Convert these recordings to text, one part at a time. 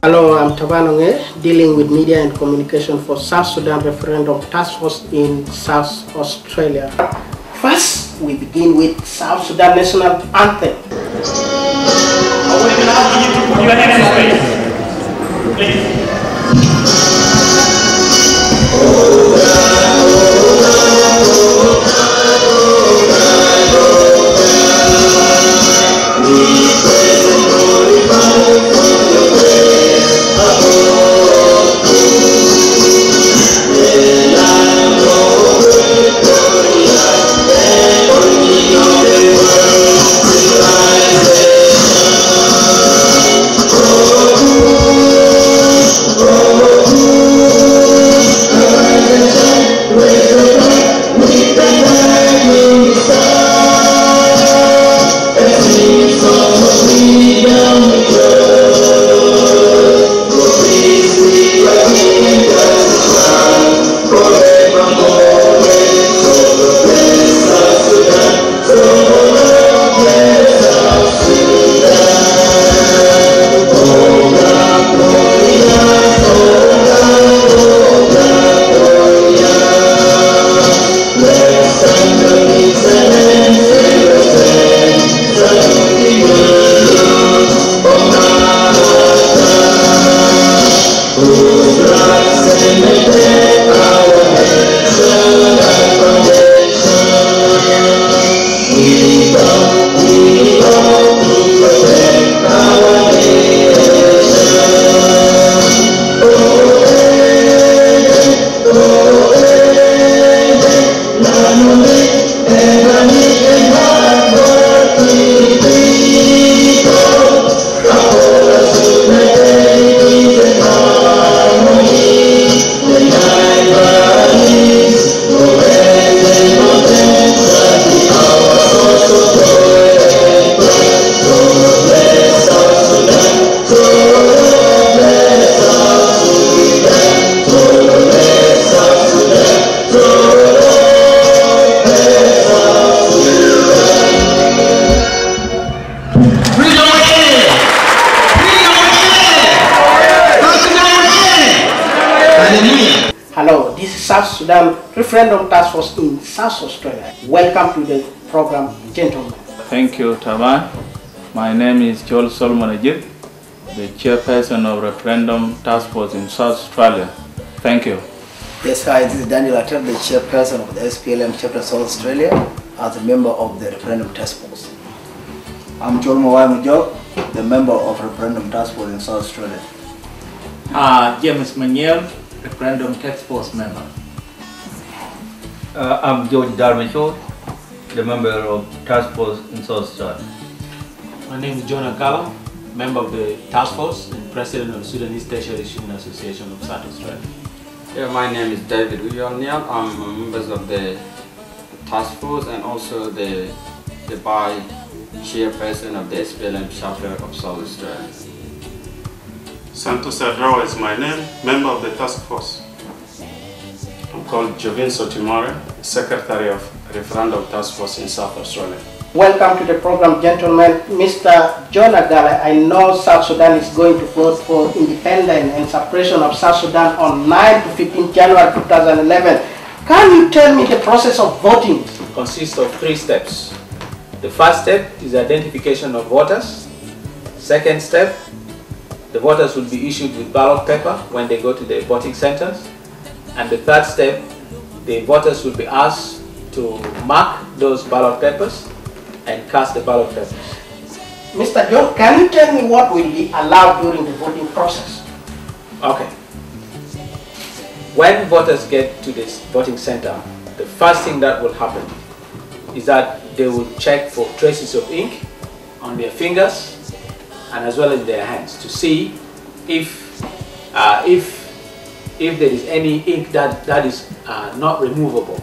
Hello, I'm Tabanonge, dealing with media and communication for South Sudan Referendum Task Force in South Australia. First, we begin with South Sudan National Anthem. I would be asking you to put your hands in space. Please. Hello, this is South Sudan Referendum Task Force in South Australia. Welcome to the program, gentlemen. Thank you, Taban. My name is Joel Solomon Ajit, the chairperson of Referendum Task Force in South Australia. Thank you. Yes, hi, this is Daniel Atel, the chairperson of the SPLM chapter South Australia, as a member of the Referendum Task Force. I'm Joel Mawai Mujo, the member of Referendum Task Force in South Australia. James Maniel, Referendum Task Force member. I'm George Darmichaud, the member of Task Force in South Sudan. My name is John Akala, member of the Task Force and president of the Sudanese Tertiary Student Association of South Australia. Yeah, my name is David Uyalnial. I'm a member of the Task Force and also the chairperson of the SPLM chapter of South Australia. Santos Adrawa is my name, member of the task force. I'm called Jovin Sotimore, secretary of Referendum Task Force in South Australia. Welcome to the program, gentlemen. Mr. John Agala, I know South Sudan is going to vote for independence and separation of South Sudan on 9 to 15 January 2011. Can you tell me the process of voting? It consists of 3 steps. The first step is identification of voters. Second step, the voters will be issued with ballot paper when they go to the voting centers. And the third step, the voters will be asked to mark those ballot papers and cast the ballot papers. Mr. John, can you tell me what will be allowed during the voting process? Okay. When voters get to this voting center, the first thing that will happen is that they will check for traces of ink on their fingers and as well as their hands to see if there is any ink that is not removable.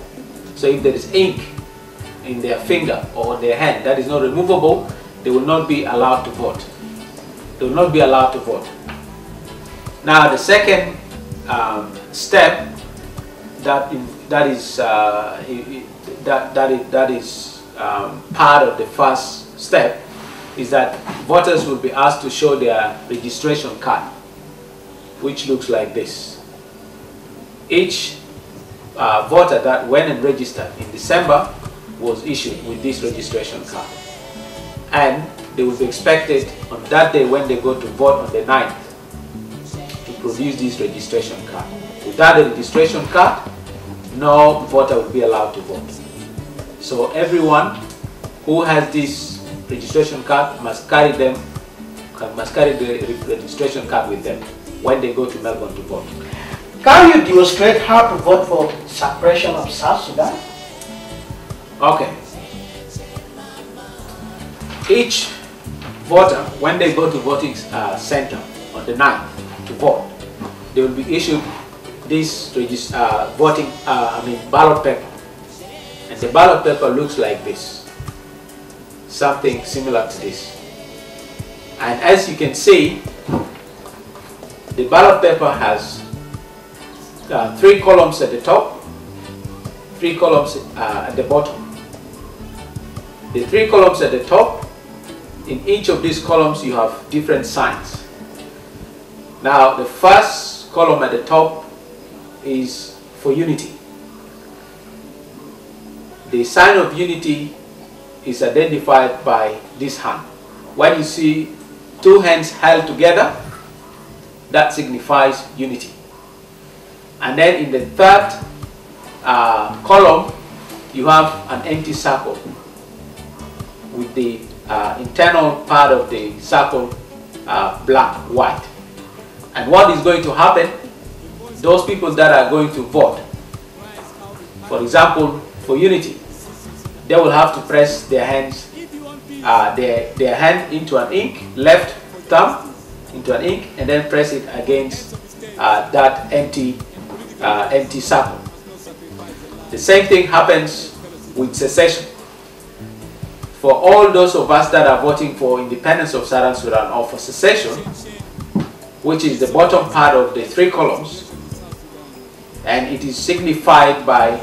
So if there is ink in their finger or their hand that is not removable, they will not be allowed to vote. They will not be allowed to vote. Now the second step that is part of the first step is that voters will be asked to show their registration card. which looks like this. Each voter that went and registered in December was issued with this registration card. And they will be expected on that day when they go to vote on the 9th to produce this registration card. Without the registration card, no voter will be allowed to vote. So everyone who has this registration card must carry the registration card with them when they go to Melbourne to vote. Can you demonstrate how to vote for separation of South Sudan? Okay. Each voter, when they go to voting center on the 9th to vote, they will be issued this ballot paper. And the ballot paper looks like this, something similar to this. And as you can see, the ballot paper has 3 columns at the top, 3 columns at the bottom. The 3 columns at the top, in each of these columns you have different signs. Now the first column at the top is for unity. The sign of unity is identified by this hand. When you see 2 hands held together, that signifies unity. And then in the third column, you have an empty circle with the internal part of the circle black, white. And what is going to happen, those people that are going to vote, for example, for unity, they will have to press their hands, their hand into an ink, left thumb into an ink, and then press it against that empty circle. The same thing happens with secession. For all those of us that are voting for independence of Southern Sudan or for secession, which is the bottom part of the 3 columns, and it is signified by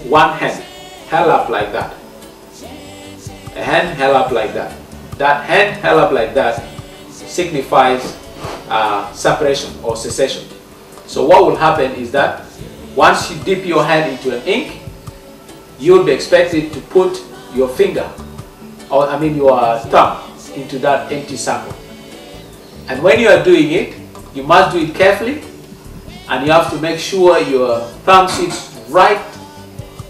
1 hand held up like that. A hand held up like that. That hand held up like that signifies separation or secession. So what will happen is that once you dip your hand into an ink, you will be expected to put your finger, or your thumb, into that empty circle. And when you are doing it, you must do it carefully, and you have to make sure your thumb sits right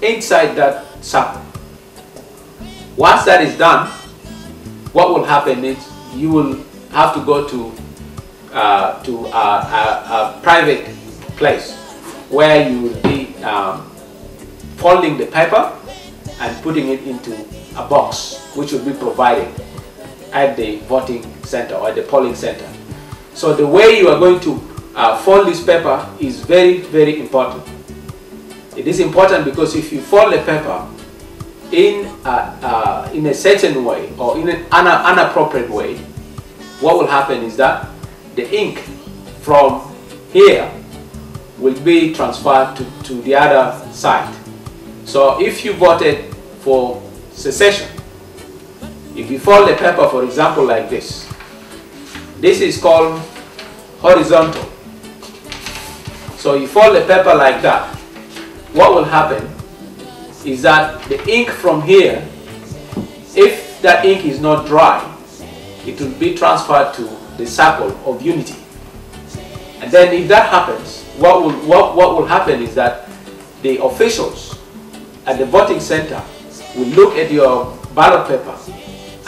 inside that circle. Once that is done, what will happen is you will have to go to a private place where you will be folding the paper and putting it into a box which will be provided at the voting center or at the polling center. So the way you are going to fold this paper is very, very important. It is important because if you fold the paper in a certain way or in an inappropriate way, what will happen is that the ink from here will be transferred to the other side. So if you voted for secession, if you fold the paper, for example, like this, this is called horizontal. So you fold the paper like that, what will happen is that the ink from here, if that ink is not dry, it will be transferred to the circle of unity. And then if that happens, what will happen is that the officials at the voting center will look at your ballot paper,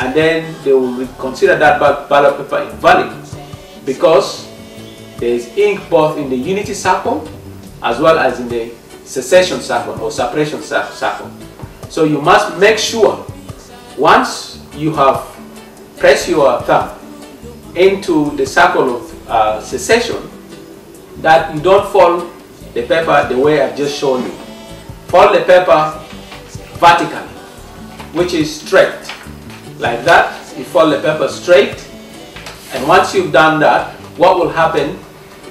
and then they will consider that ballot paper invalid because there is ink both in the unity circle as well as in the secession circle or separation circle. So you must make sure once you have pressed your thumb into the circle of secession that you don't fold the paper the way I've just shown you. Fold the paper vertically, which is straight. Like that, you fold the paper straight, and once you've done that, what will happen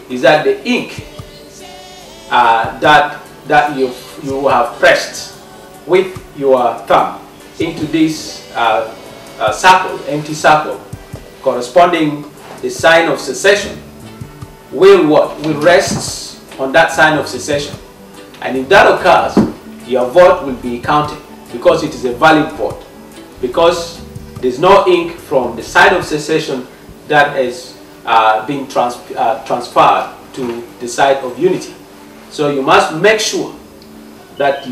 is that the ink that you have pressed with your thumb into this circle, empty circle, corresponding the sign of secession, will what? Will rest on that sign of secession. And if that occurs, your vote will be counted because it is a valid vote. Because there's no ink from the side of secession that is being transferred to the side of unity. So you must make sure that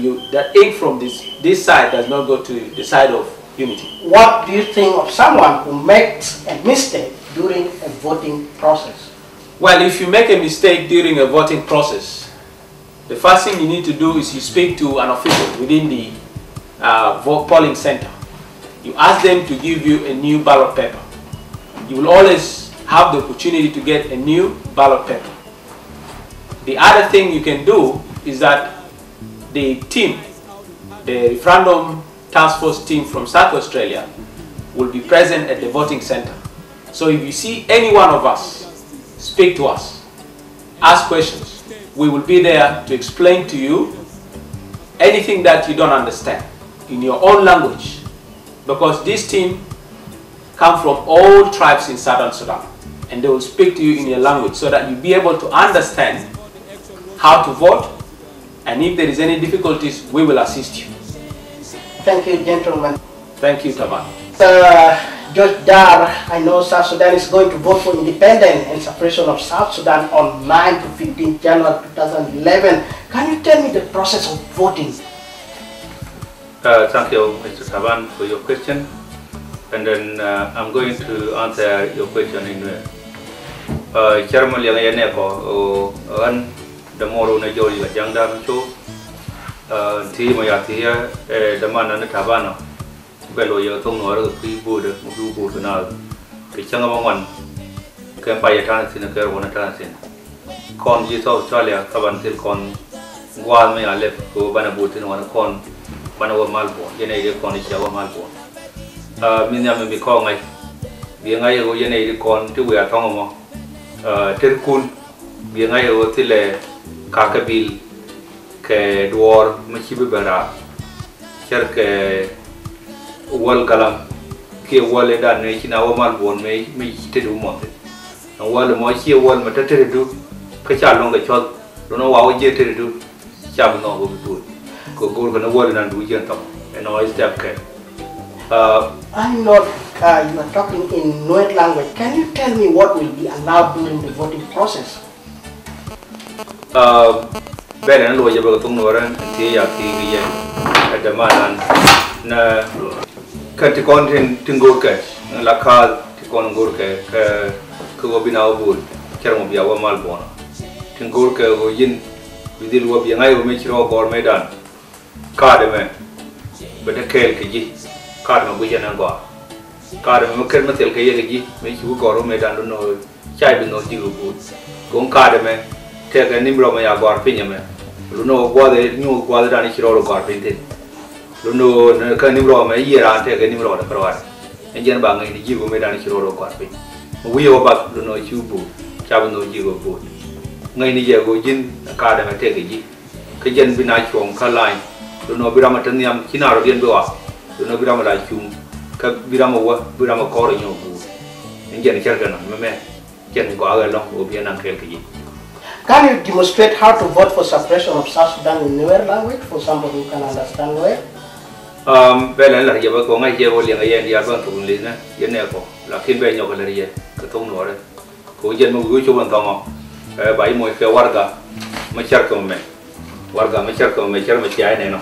ink from this side does not go to the side of unity. What do you think of someone who makes a mistake during a voting process? Well, if you make a mistake during a voting process, the first thing you need to do is you speak to an official within the polling center. You ask them to give you a new ballot paper. You will always have the opportunity to get a new ballot paper. The other thing you can do is that the team, the Referendum Task Force team from South Australia, will be present at the voting center. So if you see any one of us, speak to us, ask questions. We will be there to explain to you anything that you don't understand in your own language, because this team come from all tribes in Southern Sudan, and they will speak to you in your language so that you'll be able to understand how to vote, and if there is any difficulties, we will assist you. Thank you, gentlemen. Thank you, Taban. Judge Dar, I know South Sudan is going to vote for independence and separation of South Sudan on 9 to 15 January 2011. Can you tell me the process of voting? Thank you, Mr. Taban, for your question. And then I'm going to answer your question in Chairman Yaneko, the more Najori, the young Dam show, Timayatia, the man and the Tabano. Bello Yaton or the Buddha, Mubu now, the Changaman, Campaya Tansin, a Kerwan Tansin. Con Jis Australia, Cabantil Con, Guam, I left go Banabutin on a con, Banawa Malbo, Yenade Con is Java Malbo. Minyam be called my being I go Yenade Con to we are Tongo, Tirkun, being I go till Kakabil, Ke Dwar, Machibara, Cherke. Wall galam ke wall da ne kina wa mal bon me te du mo te no wall mo chi wall ma te du ka cha long ga chol do no wa je te du cha no go du ko go ga no wall nan du je tam and no step ke I'm not you are talking in Nuer language. Can you tell me what will be allowed during the voting process? Beran lo je ba tung no ran ti ya ti gi ye da manan na Katikon Tingurke, Lakal, Tikon Gurke, Kugobina Wood, Kermobia, Malbona. Tingurke, who yin, we did what I will make your or Medan. Cardame, but a Kelki, Cardam Wijan and Goa. Cardam Kermatel Kayagi, make you go Medan, no, Chibin no Jigu Wood. Gon Cardame, take a nimble of my agar piname. Luno, what they knew what the Danishiro carpinted. No, Canibro, my year, I take any more of the crowd. And Janbang in the Jigo made an Shiro carpet. We are back to no Chubu, Chabano Jigo boat. Nania go gin, a card and I take a G. Kajan Binachum, Kaline, do no Biramatanium, Kinarabian Doa, do no Biramalachum, Birama, Birama Cor in your boot. And Jan Chergan, my man, Jan go along will be an uncle. Can you demonstrate how to vote for suppression of South Sudan in Nuer language for somebody who can understand Nuer? Belen la yaba ko ngai je wo liang ye ya ban tu li na ye ne ko la kin be nyok le ye ka tong no re ko je mo gu chu ban tong bai mo ke warga ma char ko me warga ma char ko me char ma chai ne no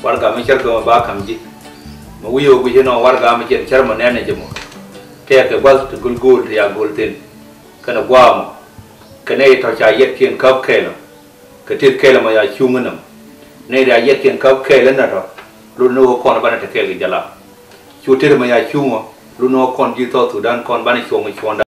warga ma char ko ba kam ji mo wi yo gu je no warga ma char ma ne ne je mo te ke bal tu gul gul ya gul tin kana gwa mo kana to cha yet kin kap ke lo ka tit ke lo ma ya chu ngunam ne da yet kin kap ke le na ro Luno con bana te kegi jala. Chutir ma ya chungo, luno con jito Sudan con bana chungo chwanda.